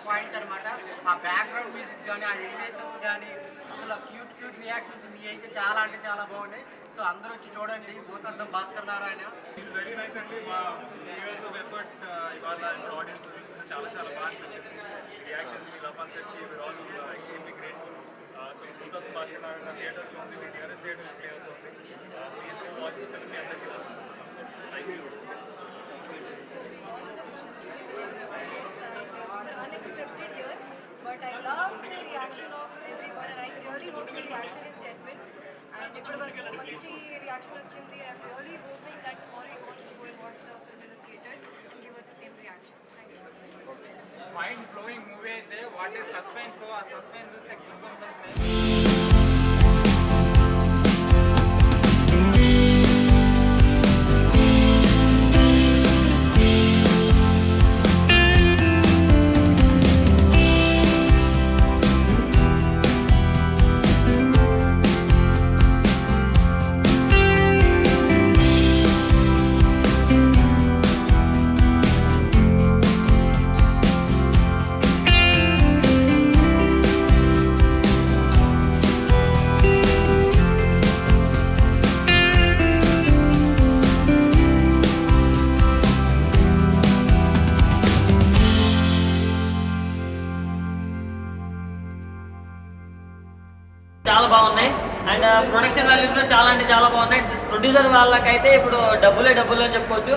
Point అనమాట. ఆ background music కానీ, ఆ ఎలివేషన్స్ కానీ, అసలు క్యూట్ క్యూట్ రియాక్షన్స్ మీ అయితే చాలా అంటే చాలా బాగున్నాయి. సో అందరూ వచ్చి చూడండి. భూతద్దం భాస్కర్ నారాయణ. వెరీ నైస్ అండి. మా ఇయర్స్ ఆఫ్ ఎఫర్ట్ ఇవాళ ఆడియన్స్ చాలా చాలా బాగా అనిపించింది. రియాక్షన్ మీ లపాంతకి all extremely grateful. So Bhoothaddam Bhaskar Narayana థియేటర్స్లో ఉంది, మీ నియరెస్ట్ థియేటర్ ప్లే అవుతుంది. Please watch the film. మీ అందరికీ వస్తుంది. Thank you. Unexpected here, but I love the reaction of everyone and I really hope the reaction is genuine and if manchi reaction vachindi. I'm really hoping that more you want to go and watch the film in the theaters and give us the same reaction. Thank you. Mind blowing movie aithe what is suspense, so a suspense chuste goosebumps vachinayi. చాలా బాగున్నాయి and production values కూడా చాలా అంటే చాలా బాగున్నాయి. Producer వాళ్ళకైతే ఇప్పుడు డబ్బులే డబ్బులు అని చెప్పుకోవచ్చు.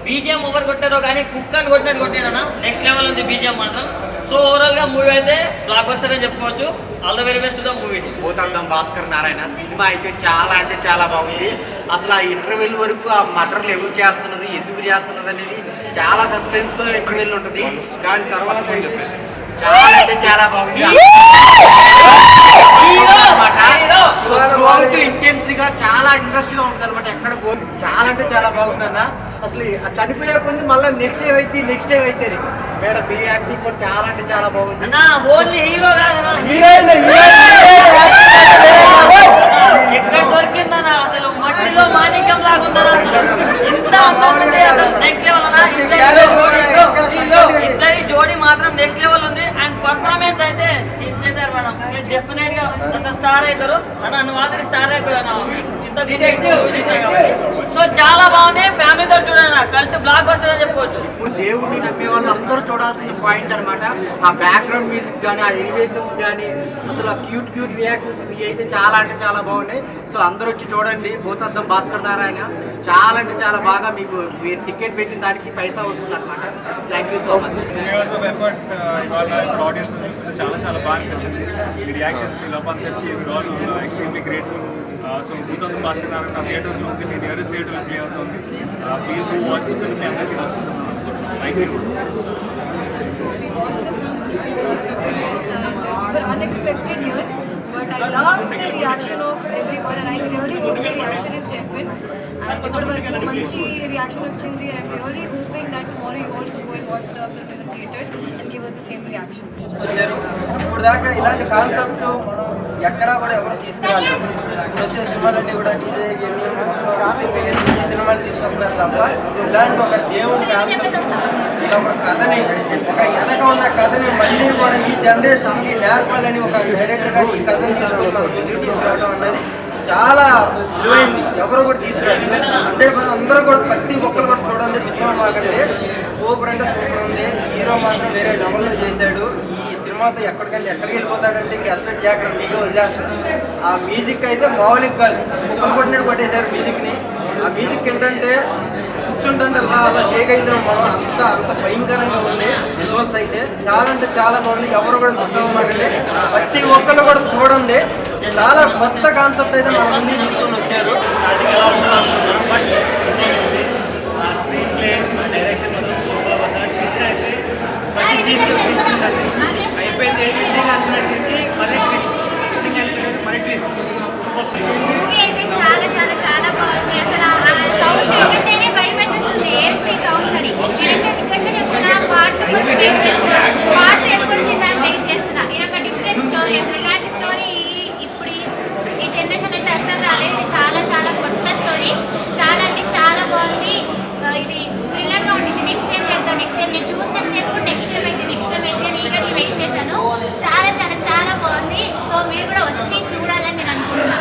బీజిఎం ఓవర్ కొట్టారో కానీ కుక్ అని కొట్టినట్టు కొట్టాడన్నా నెక్స్ట్ లెవెల్ ఉంది బీజిఎం మాత్రం. సో ఓవరాల్ గా మూవీ అయితే బ్లాక్ బస్టర్ అని చెప్పుకోవచ్చు. All the very best the movie. Bhoothaddam Bhaskar Narayana cinema అయితే చాలా అంటే చాలా బాగుంది. అసలు ఆ ఇంటర్వెల్ వరకు ఆ మటర్లు ఎవరు చేస్తున్నది, ఎందుకు చేస్తున్నది అనేది చాలా సస్పెన్స్ తో ఇంటర్వెల్ ఉంటుంది. దాని తర్వాత చాలా అంటే చాలా బాగుంది. ఇంటెన్స్ గా చాలా ఇంట్రెస్ట్ గా ఉంటుంది అనమాట. ఎక్కడ చాలా అంటే చాలా బాగుందన్న. అసలు చనిపోయే కొంచెం మళ్ళీ నెక్స్ట్ టైం అయితే మేడం మీ యాక్టింగ్ కూడా చాలా అంటే చాలా బాగుంది. ఎక్కడ దొరికిందన్నా అసలు మట్టిలో మాణిక్యం లాగుందన్నా. ఇంత నెక్స్ట్ లెవెల్ అన్నా. ఇద్దరి జోడీ మాత్రం నెక్స్ట్ లెవెల్ ఉంది అండ్ పర్ఫార్మెన్స్ అయితే చేశారు మేడం. డెఫినెట్ గా అసలు స్టార్ అవుతారు అన్న. నువ్వు ఆల్రెడీ స్టార్ అయిపోయాను. సో చాలా బాగుంది. ఫ్యామిలీతో చూడండి. కల్ట్ బ్లాక్ బస్టర్ అని చెప్పుకోవచ్చు. ఇప్పుడు దేవుడిని నమ్మే వాళ్ళు అందరూ చూడాల్సిన పాయింట్ అనమాట. ఆ బ్యాక్గ్రౌండ్ మ్యూజిక్ కానీ, ఆ ఎలివేషన్స్ కానీ, అసలు ఆ క్యూట్ క్యూట్ రియాక్షన్స్ మీ అయితే చాలా అంటే చాలా బాగున్నాయి. సో అందరూ వచ్చి చూడండి. భూతద్దం భాస్కర్ నారాయణ చాలా అంటే చాలా బాగా మీకు మీరు టికెట్ పెట్టిన దానికి పైసా వస్తుంది అనమాట. Thank you so much. Years of effort ఇవాళ ఆడియన్స్ చాలా చాలా బాగా అనిపించింది. మీ రియాక్షన్ మీ లపాంతకి all extremely grateful. So Bhoothaddam Bhaskar Narayana థియేటర్స్లో ఉంది, మీ నియరెస్ట్ థియేటర్ ప్లే అవుతుంది. Please watch the film. మీ అందరికీ వస్తుంది. Thank you. We're unexpected here, but I love the reaction of everyone and I really hope the reaction is genuine and if manchi reaction vachindi. I'm really hoping that tomorrow you also go and watch the film in the theaters and give us the same reaction. ఇప్పుడు దాకా ఇలాంటి concept ఎక్కడా కూడా ఎవరు తీసుకురాలేదు. ఇప్పుడు వచ్చే సినిమాలన్నీ కూడా డీజే సినిమాలు తీసుకొస్తున్నారు తప్ప ఇలాంటి ఒక దేవుని కాన్సెప్ట్, ఇలా ఒక కథని, ఒక వెనక ఉన్న కథని మళ్ళీ కూడా ఈ జనరేషన్కి నేర్పాలని ఒక డైరెక్టర్గా ఈ కథని చదువుకుని మన ముందుకు తీసుకురావడం అన్నది చాలా విలువైంది. ఎవరు కూడా తీసుకురాలి. 100% అందరూ కూడా ప్రతి ఒక్కరు కూడా చూడండి. విషయం మాకండి సూపర్ అంటే సూపర్ ఉంది. హీరో మాత్రం వేరే లెవెల్లో చేశాడు. ఈ సినిమాతో ఎక్కడికి వెళ్ళిపోతాడంటే ఇంక ఎస్పెక్ట్ చేయకుండా మీకు వదిలేస్తుంది. ఆ మ్యూజిక్ అయితే మామూలుగా కాదు. ముక్కలు కొట్టినట్టు కొట్టేశారు మ్యూజిక్ని. ఆ మ్యూజిక్ ఏంటంటే కూర్చుంటుంటే అలా షేక్ అవుతాం మనం. అంత భయంకరంగా ఉంది. విజువల్స్ అయితే చాలా అంటే చాలా బాగుంది. ఎవరు కూడా మిస్ అవ్వమాకండి. ప్రతి ఒక్కరు కూడా చూడండి. చాలా కొత్త కాన్సెప్ట్ అయితే మన ముందు తీసుకొని వచ్చారు.